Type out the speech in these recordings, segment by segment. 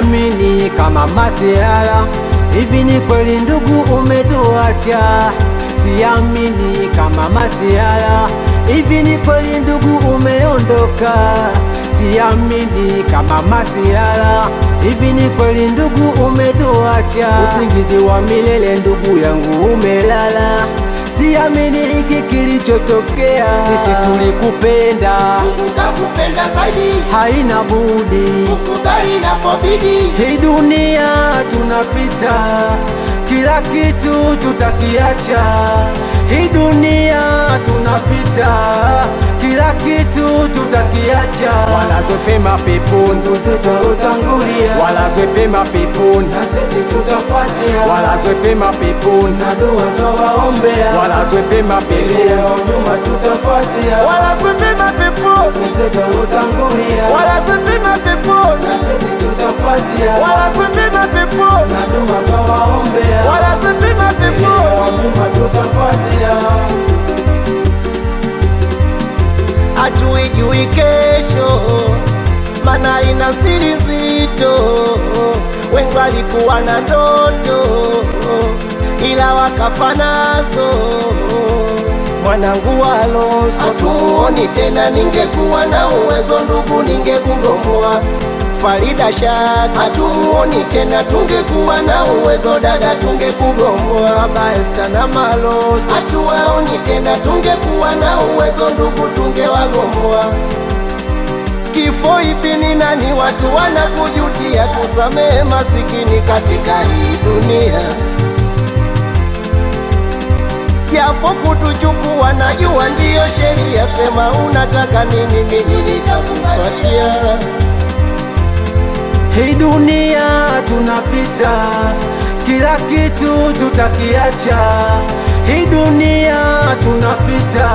siamini kama masiala. Hivi ni kweli ndugu umetuacha? Siamini kama masiala. Hivi ni kweli ndugu umeondoka? Siamini kama masiala. Hivi ni kweli ndugu umetuacha? Usingizi wa milele ndugu yangu umelala. Siamini hiki kilichotokea. Sisi tulikupenda, Mungu kakupenda zaidi, haina budi ukubali inapobidi. hii dunia tunapita, kila kitu tutakiacha. Hii dunia tunapita, kila kitu tutakiacha. Walazwe pema peponi ndugu zetu waliotangulia, walazwe pema peponi na sisi tutafuatia. Walazwe pema peponi na dua twawaombea, walazwe pema peponi nyuma tutafuatia. Walazwe pema peponi ndugu zetu waliotangulia, walazwe pema peponi na sisi tutafuatia. walazwe pema peponi na dua twawaombea, walazwe pema peponi nyuma tutafuatia. hatuijui kesho, mana ina siri nzito. Wengi walikuwa na ndoto, ila wakafa nazo. Mwanangu Alonso hatumuoni tena, ningekuwa na uwezo ndugu ningekugomboa. Farida Shaka hatumuoni tena, tungekuwa na uwezo dada tungekugomboa. Baesta na Malosi hatuwaoni tena, tungekuwa na uwezo ndugu tungewagomboa. Kifo hivi ni nani? Watu wanakujutia, tusamehe masikini katika hii dunia. Japo kutuchukua najua ndiyo sheria, sema unataka nini mimi nitakupatia. Hii dunia tunapita, kila kitu tutakiacha. Hii dunia tunapita,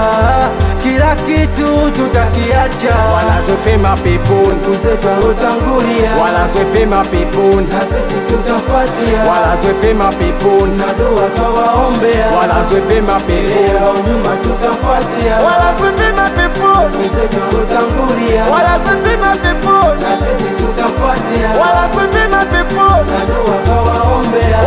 kila kitu tutakiacha. Walazwe pema peponi ndugu zetu waliotangulia, walazwe pema peponi na sisi tutafuatia. Walazwe pema peponi na dua twawaombea, walazwe pema peponi nyuma tutafuatia. Walazwe pema peponi ndugu zetu waliotangulia, walazwe pema peponi na sisi tutafuatia. walazwe pema peponi na dua twawaombea.